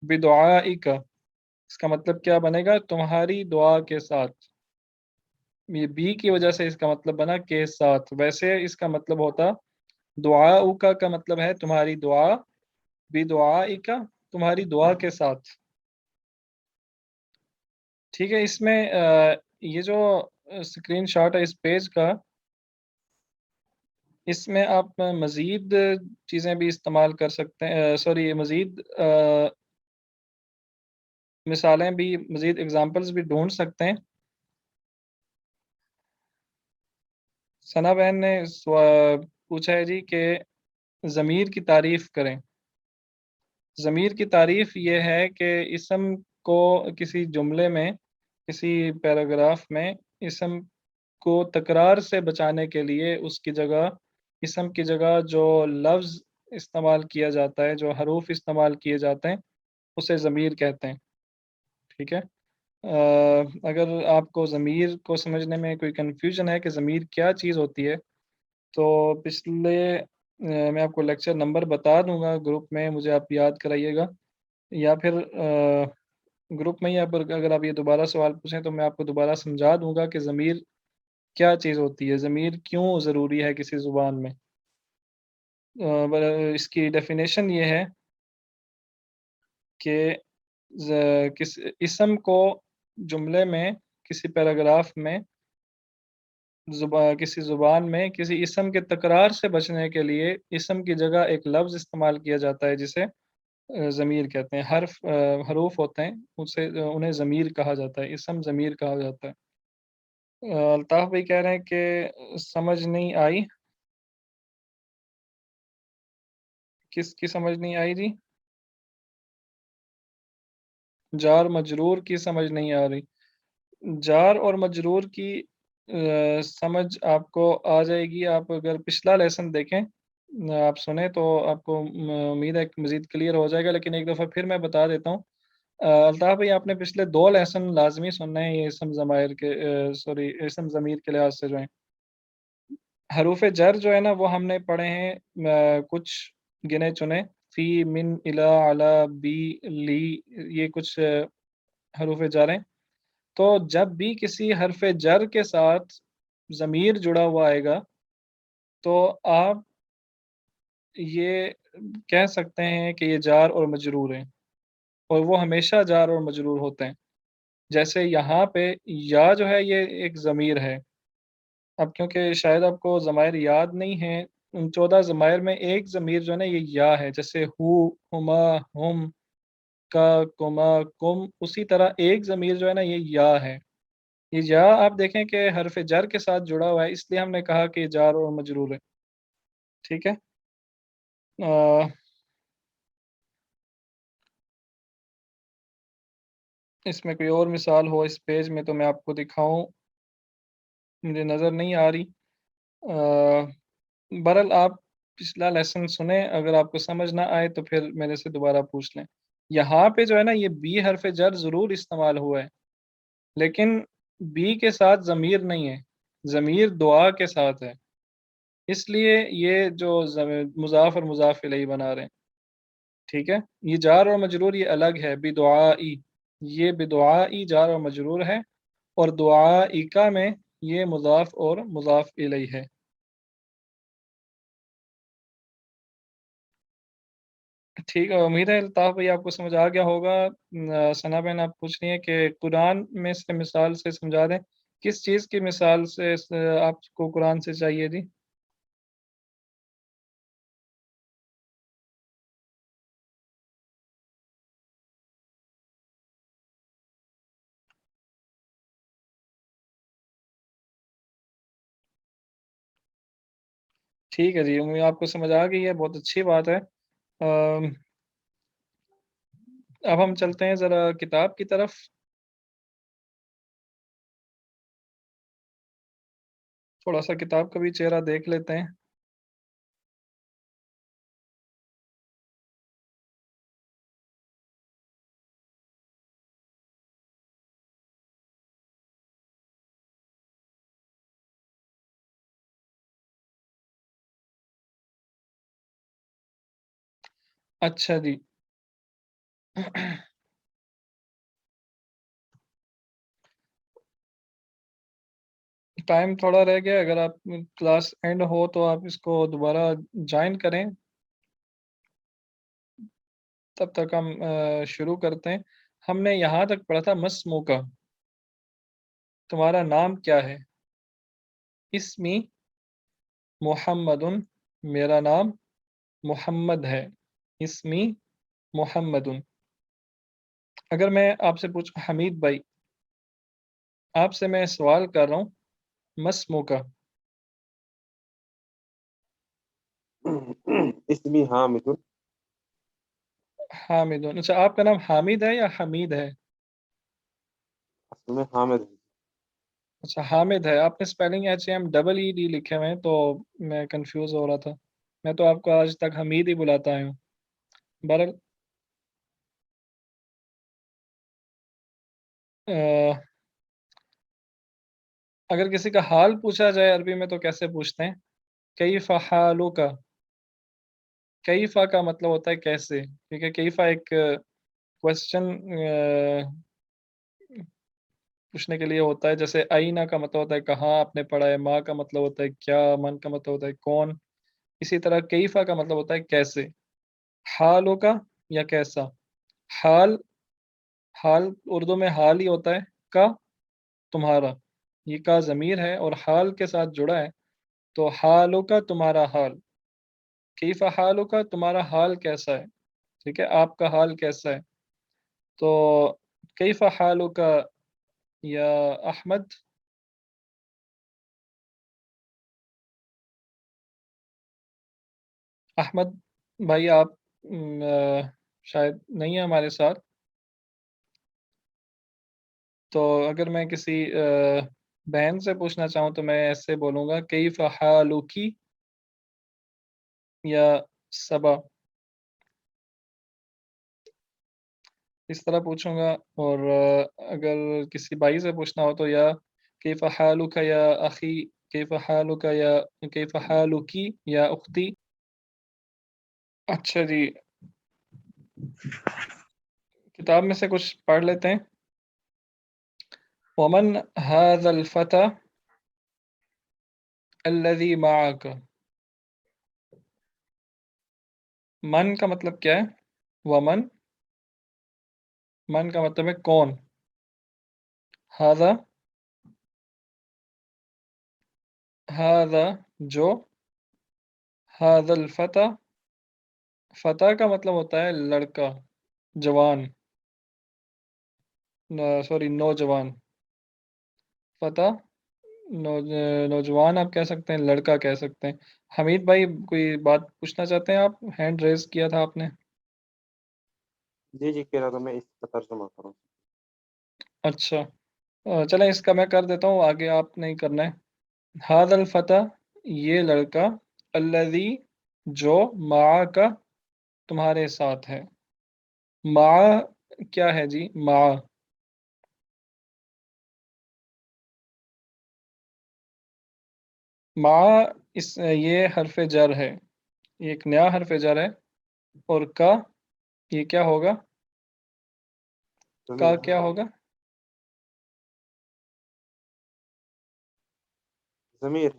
بدعائی کا اس کا مطلب کیا بنے گا؟ تمہاری دعا کے ساتھ. یہ بی کی وجہ سے اس کا مطلب بنا کے ساتھ، ویسے اس کا مطلب ہوتا دعا کا مطلب ہے تمہاری دعا، بدعائی کا تمہاری دعا کے ساتھ. ٹھیک ہے. اس میں یہ جو اسکرین شاٹ ہے اس پیج کا، اس میں آپ مزید چیزیں بھی استعمال کر سکتے ہیں، سوری مزید مثالیں بھی، مزید اگزامپلس بھی ڈھونڈ سکتے ہیں. ثنا بہن نے پوچھا ہے جی کہ ضمیر کی تعریف کریں. ضمیر کی تعریف یہ ہے کہ اسم کو کسی جملے میں، کسی پیراگراف میں اسم کو تکرار سے بچانے کے لیے اس کی جگہ، اسم کی جگہ جو لفظ استعمال کیا جاتا ہے، جو حروف استعمال کیے جاتے ہیں، اسے ضمیر کہتے ہیں. ٹھیک ہے. اگر آپ کو ضمیر کو سمجھنے میں کوئی کنفیوژن ہے کہ ضمیر کیا چیز ہوتی ہے، تو پچھلے میں آپ کو لیکچر نمبر بتا دوں گا گروپ میں، مجھے آپ یاد کرائیے گا، یا پھر گروپ میں ہی اگر آپ یہ دوبارہ سوال پوچھیں تو میں آپ کو دوبارہ سمجھا دوں گا کہ ضمیر کیا چیز ہوتی ہے، ضمیر کیوں ضروری ہے کسی زبان میں. اس کی ڈیفینیشن یہ ہے کہ اسم کو جملے میں، کسی پیراگراف میں، کسی زبان میں کسی اسم کے تکرار سے بچنے کے لیے اسم کی جگہ ایک لفظ استعمال کیا جاتا ہے جسے ضمیر کہتے ہیں. حروف ہوتے ہیں، انہیں ضمیر کہا جاتا ہے، اسم ضمیر کہا جاتا ہے. الطاف بھائی کہہ رہے ہیں کہ سمجھ نہیں آئی. کس کی سمجھ نہیں آئی جی؟ جار مجرور کی سمجھ نہیں آ رہی. جار اور مجرور کی سمجھ آپ کو آ جائے گی. آپ اگر پچھلا لیسن دیکھیں، آپ سنیں تو آپ کو امید ہے کہ مزید کلیئر ہو جائے گا، لیکن ایک دفعہ پھر میں بتا دیتا ہوں. الطاف بھائی آپ نے پچھلے 2 لیسن لازمی سننے ہیں، یہ اسم ضمائر کے اسم ضمیر کے لحاظ سے جو ہیں. حروف جر جو ہے نا وہ ہم نے پڑھے ہیں کچھ گنے چنے، فی، من، الا، علی، بی، لی، یہ کچھ حروف جر ہیں. تو جب بھی کسی حرف جر کے ساتھ ضمیر جڑا ہوا آئے گا تو آپ یہ کہہ سکتے ہیں کہ یہ جار اور مجرور ہیں، اور وہ ہمیشہ جار اور مجرور ہوتے ہیں. جیسے یہاں پہ یا جو ہے یہ ایک ضمیر ہے. اب کیونکہ شاید آپ کو ضمائر یاد نہیں ہیں، ان 14 ضمائر میں ایک ضمیر جو ہے نا یہ یا ہے، جیسے ہو، ہما، ہم، کا، کما، کم، اسی طرح ایک ضمیر جو ہے نا یہ یا ہے. یہ یا آپ دیکھیں کہ حرف جر کے ساتھ جڑا ہوا ہے، اس لیے ہم نے کہا کہ یہ جار اور مجرور ہے. ٹھیک ہے. اس میں کوئی اور مثال ہو اس پیج میں تو میں آپ کو دکھاؤں، مجھے نظر نہیں آ رہی. بہرحال آپ پچھلا لیسن سنیں، اگر آپ کو سمجھ نہ آئے تو پھر میرے سے دوبارہ پوچھ لیں. یہاں پہ جو ہے نا یہ بی حرف جر ضرور استعمال ہوا ہے، لیکن بی کے ساتھ ضمیر نہیں ہے، ضمیر دعا کے ساتھ ہے، اس لیے یہ جو مضاف اور مضاف الیہ بنا رہے ہیں. ٹھیک ہے. یہ جار اور مجرور یہ الگ ہے. بدعائی، یہ بدعائی جار اور مجرور ہے، اور دعائی کا میں یہ مضاف اور مضاف الیہ ہے. ٹھیک ہے. امید ہے الطاف بھائی آپ کو سمجھ آ گیا ہوگا. ثنا بہن آپ پوچھ رہی ہیں کہ قرآن میں سے مثال سے سمجھا دیں. کس چیز کی مثال سے آپ کو قرآن سے چاہیے جی؟ ٹھیک ہے جی، امید آپ کو سمجھ آ گئی ہے، بہت اچھی بات ہے۔ اب ہم چلتے ہیں ذرا کتاب کی طرف۔ تھوڑا سا کتاب کا بھی چہرہ دیکھ لیتے ہیں۔ اچھا جی، ٹائم تھوڑا رہ گیا، اگر آپ کلاس اینڈ ہو تو آپ اس کو دوبارہ جوائن کریں، تب تک ہم شروع کرتے ہیں۔ ہم نے یہاں تک پڑھا تھا مسمو کا، تمہارا نام کیا ہے؟ اسمی محمد، میرا نام محمد ہے، اسمی محمد۔ اگر میں آپ سے پوچھوں حمید بھائی، آپ سے میں سوال کر رہا ہوں مسمو کا، اسمی حامد، حامد۔ اچھا، آپ کا نام حامد ہے یا حمید ہے؟ اصل میں حامد ہے۔ اچھا حامد ہے، آپ نے اسپیلنگ HAMEED لکھے ہوئے ہیں تو میں کنفیوز ہو رہا تھا، میں تو آپ کو آج تک حمید ہی بلاتا آیا ہوں۔ بہرحال اگر کسی کا حال پوچھا جائے عربی میں تو کیسے پوچھتے ہیں؟ کیف حالک، کیفا کا مطلب ہوتا ہے کیسے، کیونکہ کیفا ایک کوشچن پوچھنے کے لیے ہوتا ہے، جیسے آئینہ کا مطلب ہوتا ہے کہاں آپ نے پڑھا ہے، ماں کا مطلب ہوتا ہے کیا، من کا مطلب ہوتا ہے کون، اسی طرح کیفا کا مطلب ہوتا ہے کیسے۔ حالوں کا یا کیسا، حال، حال اردو میں حال ہی ہوتا ہے، کا تمہارا، یہ کا ضمیر ہے اور حال کے ساتھ جڑا ہے، تو حالوں کا تمہارا حال، کیفا حالوں کا تمہارا حال کیسا ہے، ٹھیک ہے، آپ کا حال کیسا ہے، تو کیفا حالوں کا یا احمد۔ احمد بھائی آپ شاید نہیں ہیں ہمارے ساتھ، تو اگر میں کسی بہن سے پوچھنا چاہوں تو میں ایسے بولوں گا کیف حالکی یا صبا، اس طرح پوچھوں گا۔ اور اگر کسی بھائی سے پوچھنا ہو تو یا کیف حالک یا اخی، کیف حالک یا کیف حالکی یا اختی۔ اچھا جی، کتاب میں سے کچھ پڑھ لیتے ہیں۔ ومن هذا الفتى الذي معك، من کا مطلب کیا ہے؟ ومن، من کا مطلب ہے کون، هذا، هذا جو، هذا الفتى، فتى کا مطلب ہوتا ہے لڑکا، جوان، سوری نوجوان، فتى نوجوان آپ کہہ سکتے ہیں، لڑکا کہہ سکتے ہیں۔ حمید بھائی کوئی بات پوچھنا چاہتے ہیں آپ؟ ہینڈ ریز کیا تھا آپ نے۔ جی کہہ رہا تھا میں اس کا ترجمہ کروں۔ اچھا چلیں اس کا میں کر دیتا ہوں، آگے آپ نہیں کرنا ہے۔ هذا الفتى، یہ لڑکا، الذی جو، معک تمہارے ساتھ ہے۔ مع کیا ہے جی؟ مع، مع یہ حرف جر ہے، یہ ایک نیا حرف جر ہے، اور کا یہ کیا ہوگا؟ کا کیا ہوگا؟ ضمیر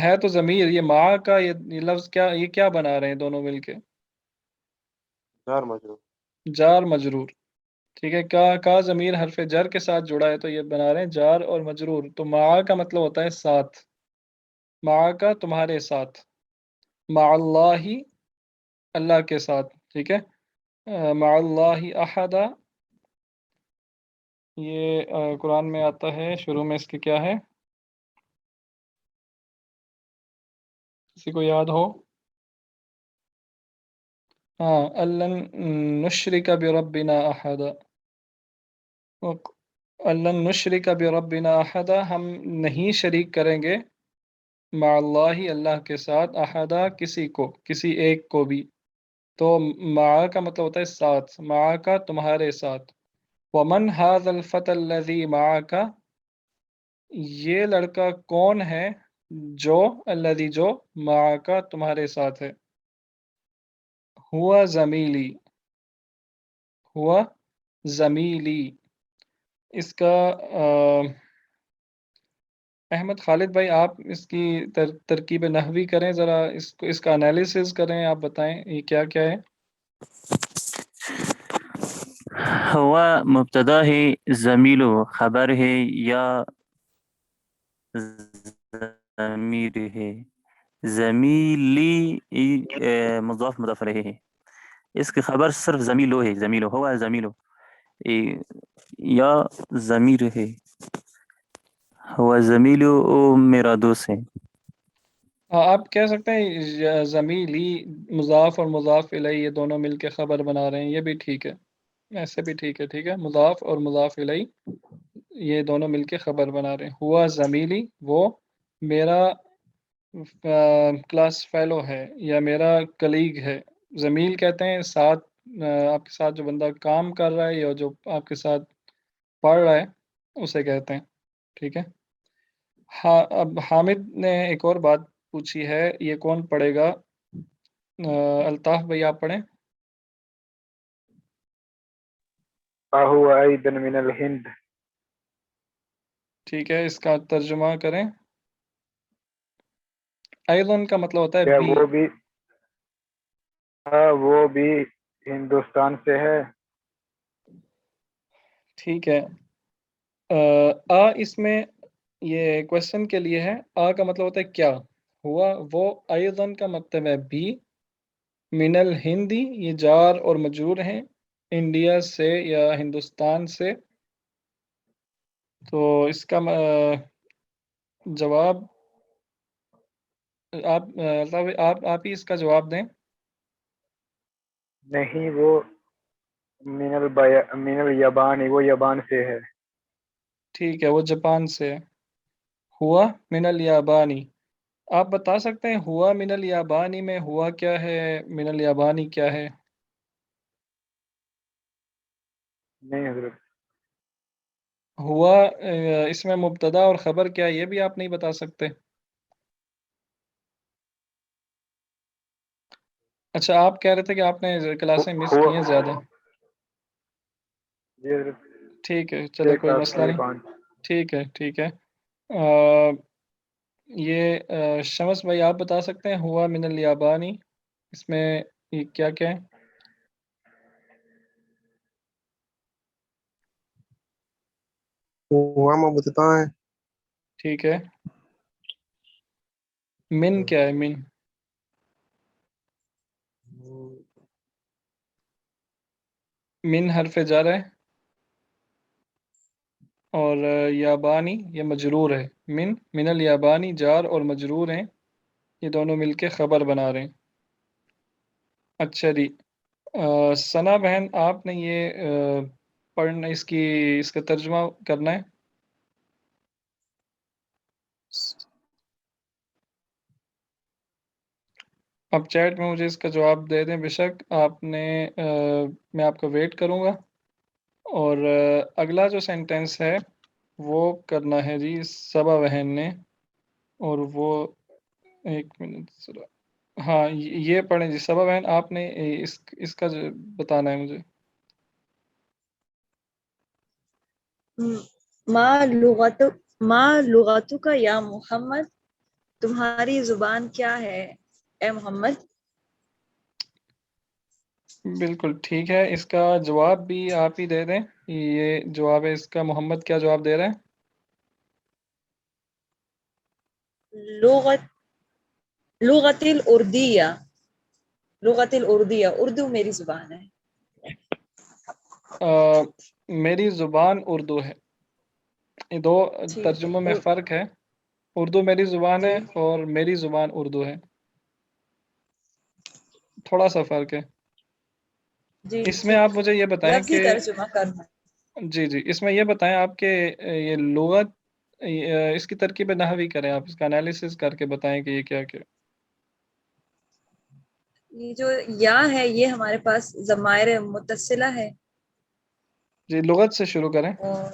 ہے تو ضمیر، یہ مع کا یہ لفظ کیا، یہ کیا بنا رہے ہیں دونوں مل کے؟ جار مجرور۔ جار مجرور، ٹھیک ہے، کا ضمیر حرف جر کے ساتھ جڑا ہے تو یہ بنا رہے ہیں جار اور مجرور، تو مع کا مطلب ہوتا ہے ساتھ، مع کا تمہارے ساتھ، مع اللہ اللہ کے ساتھ، ٹھیک ہے، مع اللہ احدا، یہ قرآن میں آتا ہے، شروع میں اس کے کیا ہے؟ کسی کو یاد ہو؟ ہاں، الن نشرک بربنا احدا، الن نشرک بربنا احدا، ہم نہیں شریک کریں گے مع اللہ، اللہ کے ساتھ، احدا کسی کو، کسی ایک کو بھی. تو مع کا مطلب ہوتا ہے ساتھ، مع کا تمہارے ساتھ. ومن هذا الفتى الذي معك، یہ لڑکا کون ہے جو، الذي جو، معك تمہارے ساتھ ہے. ہوا زمیلی، ہوا زمیلی. اس کا احمد خالد بھائی آپ اس کی ترکیب نحوی کریں ذرا، اس کا انالیسز کریں، آپ بتائیں یہ کیا کیا ہے. ہوا مبتدا ہے، زمیل خبر ہے یا ضمیر ہے. زمیلی مضاف مضاف رہے ہے. اس کی خبر صرف زمیلو ہے، زمیلو ہوا زمیلو یا ضمیر ہے. ہوا زمیلو میرا دوست ہے. آپ کہہ سکتے ہیں زمیلی مضاف اور مضاف الیہ یہ دونوں مل کے خبر بنا رہے ہیں، یہ بھی ٹھیک ہے، ایسے بھی ٹھیک ہے. ٹھیک ہے، مضاف اور مضاف الیہ یہ دونوں مل کے خبر بنا رہے ہیں. ہوا زمیلی، وہ میرا کلاس فیلو ہے یا میرا کلیگ ہے. زمیل کہتے ہیں ساتھ، آپ کے ساتھ جو بندہ کام کر رہا ہے یا جو آپ کے ساتھ پڑھ رہا ہے اسے کہتے ہیں. ٹھیک ہے. ہاں، اب حامد نے ایک اور بات پوچھی ہے، یہ کون پڑھے گا؟ الطاف بھائی آپ پڑھیں. اہو ایدن من الہند. ٹھیک ہے، اس کا ترجمہ کریں. ایضاً کا مطلب ہوتا ہے کیا بھی. وہ بھی ہندوستان سے ہے. ٹھیک ہے. اس میں یہ کوشچن کے لیے ہے. کا مطلب ہوتا ہے کیا. ہوا وہ، ایضاً کا مطلب ہے بھی، من الہندی یہ جار اور مجرور ہیں، انڈیا سے یا ہندوستان سے. تو اس کا جواب آپ ہی اس کا جواب دیں. نہیں، وہ من الیابانی، وہ یابان سے ہے. ٹھیک ہے، وہ جاپان سے ہے. ہوا من الیابانی. آپ بتا سکتے ہیں ہوا من الیابانی میں ہوا کیا ہے، من الیابانی کیا ہے؟ نہیں حضرت. ہوا اس میں مبتدا اور خبر کیا ہے یہ بھی آپ نہیں بتا سکتے؟ اچھا، آپ کہہ رہے تھے کہ آپ نے کلاسیں مس کی ہیں زیادہ. جی حضرت. ٹھیک ہے، چلے کوئی مسئلہ نہیں. 5. ٹھیک ہے، ٹھیک ہے. یہ شمس بھائی آپ بتا سکتے ہیں ہوا من الیابانی اس میں یہ کیا کیا ہے؟ ہوا مبتدا ہے. ٹھیک ہے. من کیا ہے؟ من من حرف جر ہے اور یابانی یہ مجرور ہے. من الیابانی جار اور مجرور ہیں، یہ دونوں مل کے خبر بنا رہے ہیں. اچھا جی، ثنا بہن آپ نے یہ پڑھنا، اس کا ترجمہ کرنا ہے. اب چیٹ میں مجھے اس کا جواب دے دیں. بے شک آپ نے میں آپ کا ویٹ کروں گا. اور اگلا جو سینٹنس ہے وہ کرنا ہے جی صبا بہن نے. اور وہ ایک منٹ ذرا، ہاں یہ پڑھیں جی صبا بہن، آپ نے اس کا بتانا ہے مجھے. ما لغتک یا محمد، تمہاری زبان کیا ہے اے محمد. بالکل ٹھیک ہے، اس کا جواب بھی آپ ہی دے دیں. یہ جواب ہے اس کا. محمد کیا جواب دے رہے ہیں؟ لغت الاردیہ، لغت الاردیہ، اردو میری زبان ہے. میری زبان اردو ہے. یہ دو ٹھیک ترجموں میں ہے فرق ہے. اردو میری زبان ہے جی. اور میری زبان اردو ہے. تھوڑا سا فرق ہے. جی اس میں آپ مجھے یہ بتائیں لفظی کہ ترجمہ کرنا. جی اس میں یہ بتائیں آپ کے یہ لغت اس کی ترکیب نحوی کریں آپ، اس کا انالیسس کر کے بتائیں کہ یہ کیا کیا. یہ جو یا ہے یہ ہمارے پاس ضمائر متصلہ ہے. جی لغت سے شروع کریں. اور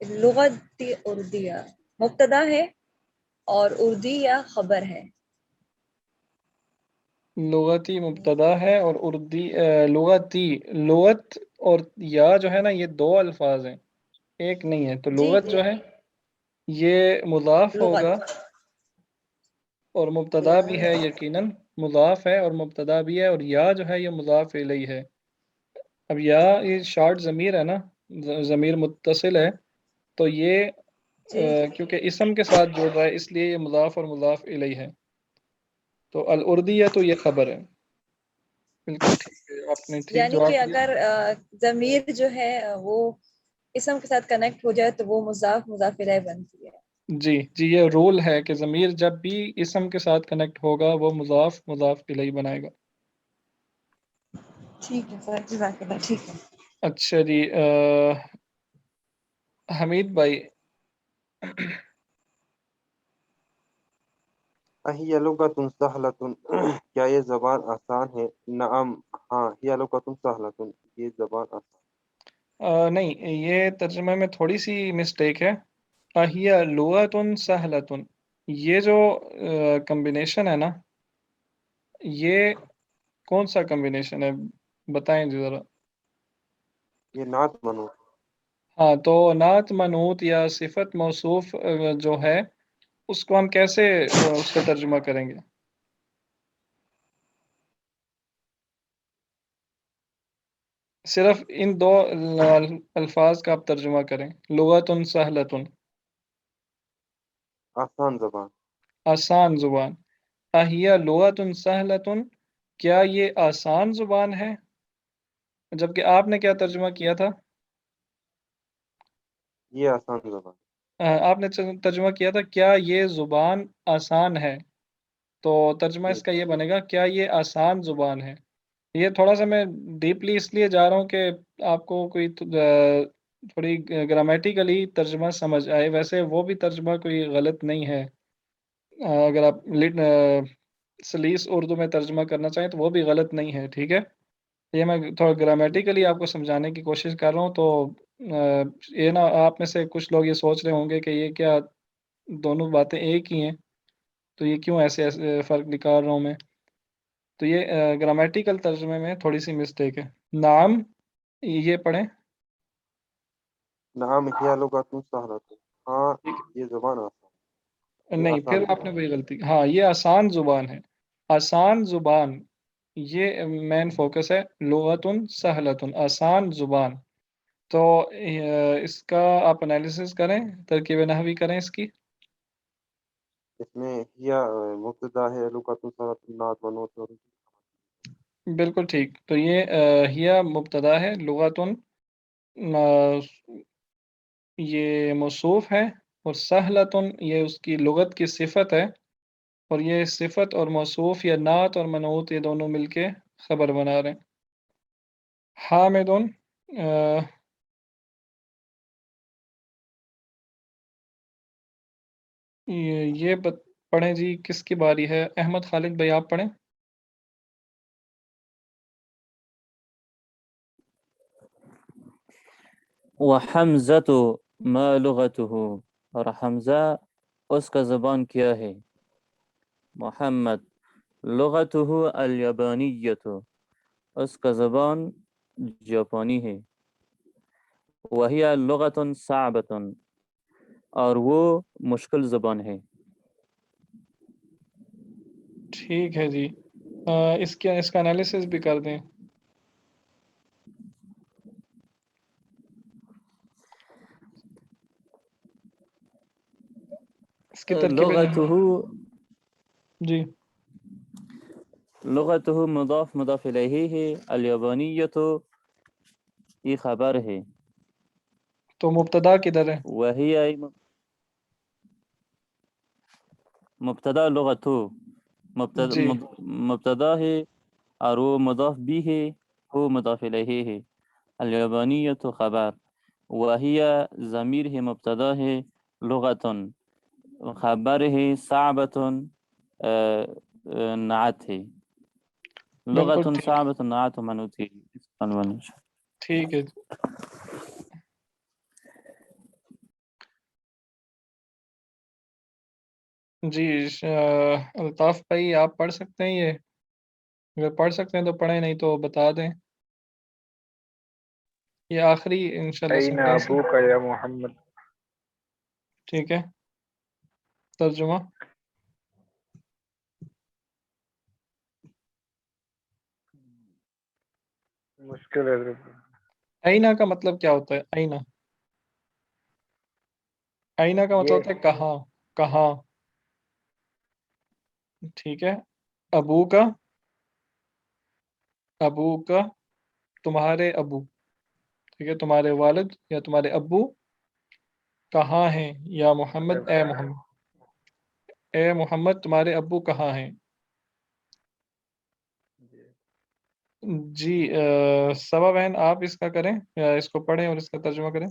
لغت اردیہ مبتدا ہے اور اردیہ خبر ہے. لغتی مبتدا ہے اور لغت اور یا جو ہے نا یہ دو الفاظ ہیں، ایک نہیں ہے. تو جی لغت جو ہے یہ مضاف ہوگا لغت اور مبتدا بھی ہے، یقیناً مضاف ہے اور مبتدا بھی ہے، اور یا جو ہے یہ مضاف الیہ ہے. اب یا یہ شارٹ ضمیر ہے نا، ضمیر متصل ہے، تو یہ جی کیونکہ اسم کے ساتھ جڑ رہا ہے اس لیے یہ مضاف اور مضاف الیہ ہے. تو الاردیہ تو یہ خبر ہے. بالکل ٹھیک ہے، آپ نے ٹھیک یعنی کہ جواب دیا. اگر ضمیر جو ہے وہ اسم کے ساتھ کنیکٹ ہو جائے تو وہ مضاف الیہ بنتی ہے. جی یہ رول ہے کہ ضمیر جب بھی اسم کے ساتھ کنیکٹ ہوگا وہ مضاف الیہ بنائے گا. ٹھیک ہے سر، جزاک اللہ. ٹھیک ہے. اچھا جی حمید بھائی، اہی لغت سہلۃ، کیا یہ زبان آسان ہے؟ نعم، ہاں، ہی لغت سہلۃ، یہ زبان آسان. نہیں، یہ ترجمے میں تھوڑی سی مسٹیک ہے. اہی لغت سہلۃ، یہ جو کمبینیشن ہے نا، یہ کون سا کمبینیشن ہے بتائیں جی ذرا. یہ نعت منوط. ہاں، تو نعت منعوت یا صفت موصوف جو ہے اس کو ہم کیسے اس کا ترجمہ کریں گے؟ صرف ان دو الفاظ کا آپ ترجمہ کریں، لغت سہلۃ، آسان زبان. آسان زبان. اہیہ لغت سہلۃ، کیا یہ آسان زبان ہے؟ جبکہ آپ نے کیا ترجمہ کیا تھا؟ یہ آسان زبان. آپ نے ترجمہ کیا تھا کیا یہ زبان آسان ہے، تو ترجمہ جی اس کا یہ بنے گا کیا یہ آسان زبان ہے. یہ تھوڑا سا میں ڈیپلی اس لیے جا رہا ہوں کہ آپ کو کوئی تھوڑی گرامیٹیکلی ترجمہ سمجھ آئے. ویسے وہ بھی ترجمہ کوئی غلط نہیں ہے، اگر آپ سلیس اردو میں ترجمہ کرنا چاہیں تو وہ بھی غلط نہیں ہے. ٹھیک ہے، یہ میں تھوڑا گرامیٹیکلی آپ کو سمجھانے کی کوشش کر رہا ہوں. تو یہ نا آپ میں سے کچھ لوگ یہ سوچ رہے ہوں گے کہ یہ کیا دونوں باتیں ایک ہی ہیں، تو یہ کیوں ایسے فرق نکال رہا ہوں میں. تو یہ گرامیٹیکل ترجمے میں تھوڑی سی مسٹیک ہے. نعم، یہ پڑھیں. نعم ہی لغت سہلۃ، ہاں ٹھیک یہ زبان آسان. ہے، یہ نہیں آسان پھر آپ نے زبان. وہی غلطی. ہاں یہ آسان زبان ہے، آسان زبان، یہ مین فوکس ہے. لغت سہلۃ، آسان زبان. تو اس کا آپ انالیسس کریں، ترکیب نحوی کریں اس کی. اس میں ہی مبتدا ہے، لغت سہلۃ، نعت منوط. بالکل ٹھیک. تو یہ ہیا مبتدا ہے، لغتن یہ موصوف ہے، اور سہلتن یہ اس کی لغت کی صفت ہے، اور یہ صفت اور موصوف یا نعت اور منعوت یہ دونوں مل کے خبر بنا رہے ہیں. حامدن، یہ پڑھیں جی، کس کی باری ہے؟ احمد خالد بھائی آپ پڑھیں. وحمزۃ ما لغتہ، اور حمزہ اس کا زبان کیا ہے. محمد لغتہ الیابانیۃ، اس کا زبان جاپانی ہے. وہی لغت صعبۃ، اور وہ مشکل زبان ہے. ٹھیک ہے جی، اس کا انالیسس بھی کر دیں. اس کی ترکیب لغتہ جی لغتہ مضاف مضاف الیہ ہے، الیابانیۃ یہ خبر ہے. تو مبتدا کدھر ہے؟ وہی مبتدا لغتہ، جی مبتدا ہے اور وہ مضاف بھی ہے، وہ مضاف الیہ ہے. الیابانیۃ خبر، وہی ضمیر ہے، مبتدا ہے، لغتن خبر ہے، صعبتن نعت ہے. بالکل لغتن ٹھیک، صعبتن نعت منوط ہے. ٹھیک ہے. جی الطاف بھائی آپ پڑھ سکتے ہیں یہ؟ اگر پڑھ سکتے ہیں تو پڑھیں، نہیں تو بتا دیں. یہ آخری انشاءاللہ این سینٹینس ہے. ابو کا یا محمد. ٹھیک ہے، ترجمہ. مشکل ہے حضرت. آئینہ کا مطلب کیا ہوتا ہے؟ آئینہ، آئینہ کا مطلب یہ ہوتا ہے کہاں، کہاں. ٹھیک ہے. ابو کا، ابو کا تمہارے ابو، ٹھیک ہے، تمہارے والد یا تمہارے ابو کہاں ہیں؟ یا محمد، اے محمد، اے محمد تمہارے ابو کہاں ہیں؟ جی صبا بہن آپ اس کا کریں یا اس کو پڑھیں اور اس کا ترجمہ کریں.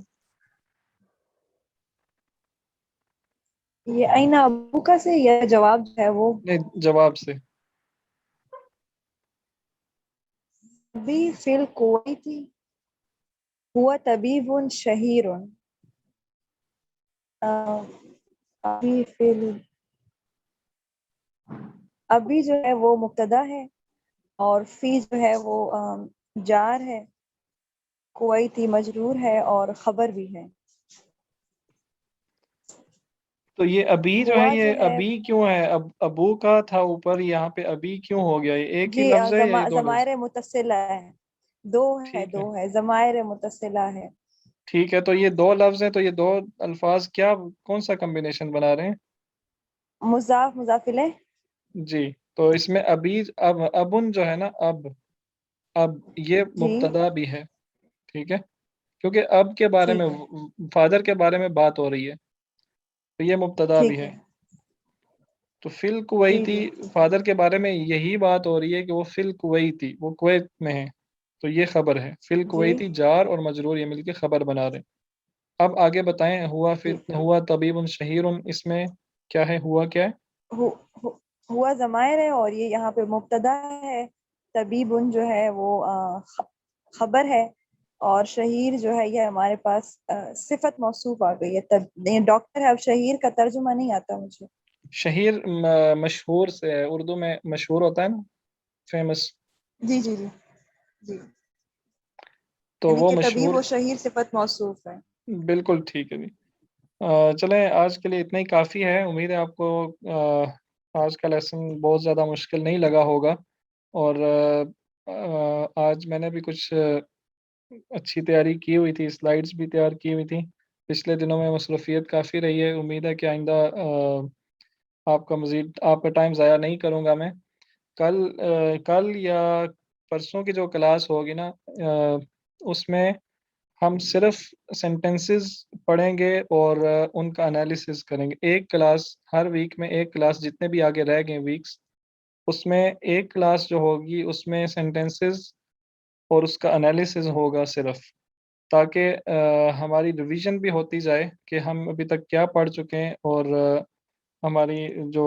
یہ آئینہ ابو کا سے یا جواب جو ہے وہ نہیں، جواب سے. ابھی فی الکویت ہوا طبیب شہیر. ابھی فی ابھی جو ہے وہ مبتدا ہے اور فی جو ہے وہ جار ہے، کویتی مجرور ہے اور خبر بھی ہے. تو یہ ابھی جو ہے، ہوا جو یہ ہے ابھی کیوں ہے؟ ابو کا تھا اوپر، یہاں پہ ابھی کیوں ہو گیا؟ یہ ایک ہی جی لفظ ہے یا یہ دو لفظ؟ ضمائر متصلہ ہے، دو ہے، ٹھیک ہے، دو ہے، ضمائر متصلہ ہے. ٹھیک ہے. تو یہ دو لفظ ہیں، تو یہ دو الفاظ کیا، کون سا کمبینیشن بنا رہے ہیں؟ مضاف مضاف الیہ. جی تو اس میں ابھی، ابن جو ہے نا، اب یہ جی مبتدا بھی ہے، ٹھیک ہے، کیونکہ اب کے بارے میں، ٹھیک ہے، فادر کے بارے میں بات ہو رہی ہے، تو یہ مبتدا بھی ٹھیک ہے. ہے، تو فی ٹھیک الکویتی، ہے. فادر کے بارے میں یہی بات ہو رہی ہے کہ وہ فی الکویتی، وہ کویت میں ہے، تو یہ خبر ہے. فی جی الکویتی جار اور مجرور یہ مل کے خبر بنا رہے ہیں. اب آگے بتائیں. ٹھیک ہے. ہوا طبیب شہیر، اس میں کیا ہے؟ ہوا کیا ہے؟ ہوا ضمائر ہے اور یہ یہاں پہ مبتدا ہے. طبیب جو ہے وہ خبر ہے اور شہیر جو ہے یہ ہمارے پاس صفت موصوف آ گئی ہے. ڈاکٹر ہے، اب شہیر کا ترجمہ نہیں آتا مجھے. شہیر مشہور سے ہے، اردو میں مشہور ہوتا ہے نا، فیمس. جی جی جی جی، تو یعنی وہ کہ طبیب مشہور، و شہیر صفت موصوف ہے. بالکل ٹھیک ہے جی. چلیں آج کے لیے اتنا ہی کافی ہے. امید ہے آپ کو آج کا لیسن بہت زیادہ مشکل نہیں لگا ہوگا، اور آج میں نے بھی کچھ اچھی تیاری کی ہوئی تھی، سلائیڈز بھی تیار کی ہوئی تھی. پچھلے دنوں میں مصروفیت کافی رہی ہے. امید ہے کہ آئندہ آپ کا ٹائم ضائع نہیں کروں گا میں. کل یا پرسوں کی جو کلاس ہوگی نا، اس میں ہم صرف سینٹنسز پڑھیں گے اور ان کا انالیسز کریں گے. ایک کلاس ہر ویک میں، ایک کلاس جتنے بھی آگے رہ گئے ویکس، اس میں ایک کلاس جو ہوگی اس میں سینٹنسز اور اس کا انالیسز ہوگا صرف، تاکہ ہماری ریویژن بھی ہوتی جائے کہ ہم ابھی تک کیا پڑھ چکے ہیں، اور ہماری جو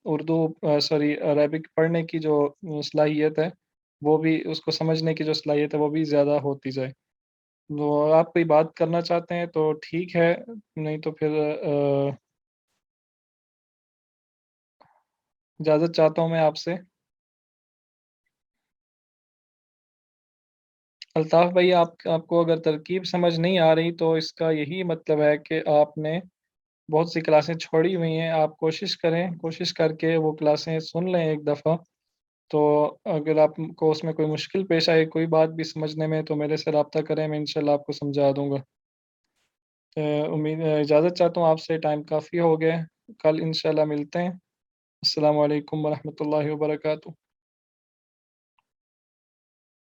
اردو عربک پڑھنے کی جو صلاحیت ہے، وہ بھی، اس کو سمجھنے کی جو صلاحیت ہے وہ بھی زیادہ ہوتی جائے. تو آپ کوئی بات کرنا چاہتے ہیں تو ٹھیک ہے، نہیں تو پھر اجازت چاہتا ہوں میں آپ سے. الطاف بھائی آپ کو اگر ترکیب سمجھ نہیں آ رہی تو اس کا یہی مطلب ہے کہ آپ نے بہت سی کلاسیں چھوڑی ہوئی ہیں. آپ کوشش کر کے وہ کلاسیں سن لیں ایک دفعہ. تو اگر آپ کو اس میں کوئی مشکل پیش آئے، کوئی بات بھی سمجھنے میں، تو میرے سے رابطہ کریں، میں انشاءاللہ آپ کو سمجھا دوں گا. اجازت چاہتا ہوں آپ سے، ٹائم کافی ہو گیا. کل انشاءاللہ ملتے ہیں. السلام علیکم ورحمۃ اللہ وبرکاتہ.